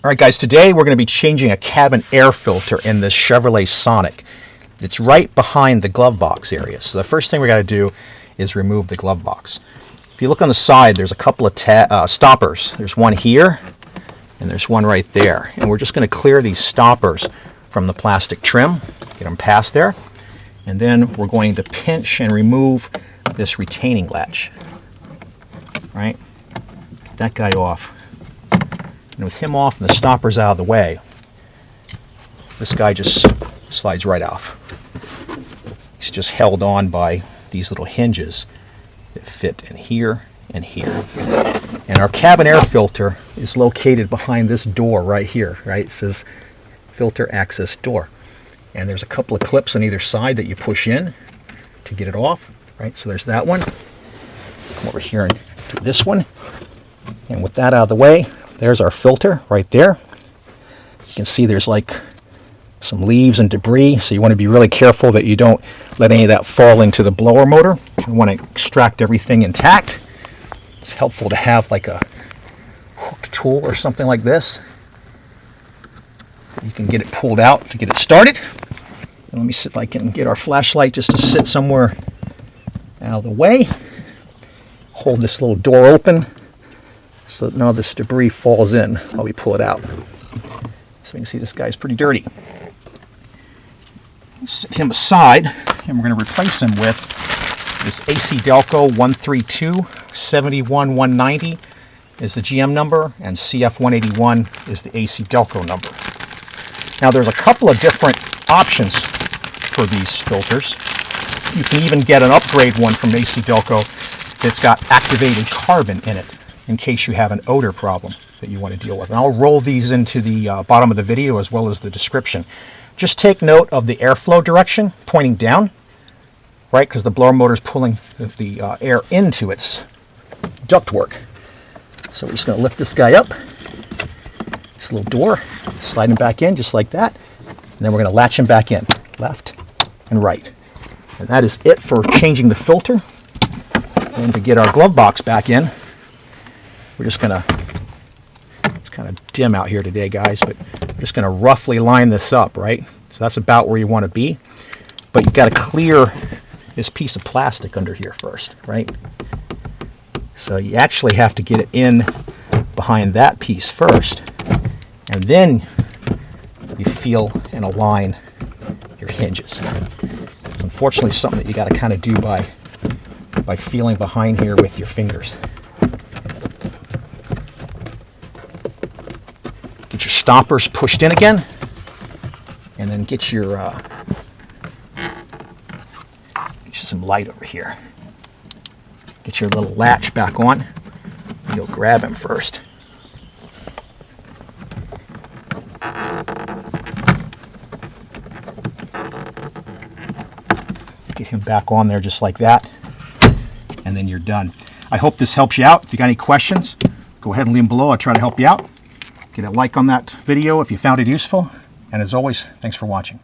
All right, guys, today we're going to be changing a cabin air filter in this Chevrolet Sonic. It's right behind the glove box area. So the first thing we got to do is remove the glove box. If you look on the side, there's a couple of stoppers. There's one here, and there's one right there. And we're just going to clear these stoppers from the plastic trim, get them past there. And then we're going to pinch and remove this retaining latch. Right? Get that guy off. And with him off and the stoppers out of the way, this guy just slides right off. He's just held on by these little hinges that fit in here and here. And our cabin air filter is located behind this door right here, right? It says filter access door. And there's a couple of clips on either side that you push in to get it off, right? So there's that one. Come over here and do this one. And with that out of the way, there's our filter right there. You can see there's like some leaves and debris, so you want to be really careful that you don't let any of that fall into the blower motor. You want to extract everything intact. It's helpful to have like a hooked tool or something like this. You can get it pulled out to get it started. And let me see if I can get our flashlight just to sit somewhere out of the way. Hold this little door open so that none of this debris falls in while we pull it out. So you can see this guy's pretty dirty. Set him aside, and we're going to replace him with this AC Delco 132-71-190 is the GM number, and CF181 is the AC Delco number. Now there's a couple of different options for these filters. You can even get an upgrade one from AC Delco that's got activated carbon in it, in case you have an odor problem that you want to deal with. And I'll roll these into the bottom of the video as well as the description. Just take note of the airflow direction pointing down, right? Because the blower motor is pulling the air into its ductwork. So we're just going to lift this guy up, this little door, slide him back in just like that. And then we're going to latch him back in, left and right. And that is it for changing the filter. And to get our glove box back in, we're just going to, it's kind of dim out here today, guys, but we're just going to roughly line this up, right? So that's about where you want to be. But you've got to clear this piece of plastic under here first, right? So you actually have to get it in behind that piece first. And then you feel and align your hinges. It's unfortunately something that you got to kind of do by feeling behind here with your fingers. Get your stoppers pushed in again, and then get your some light over here. Get your little latch back on. You'll grab him first. Get him back on there just like that, and then you're done. I hope this helps you out. If you got any questions, go ahead and leave them below. I'll try to help you out. Get a like on that video if you found it useful. And as always, thanks for watching.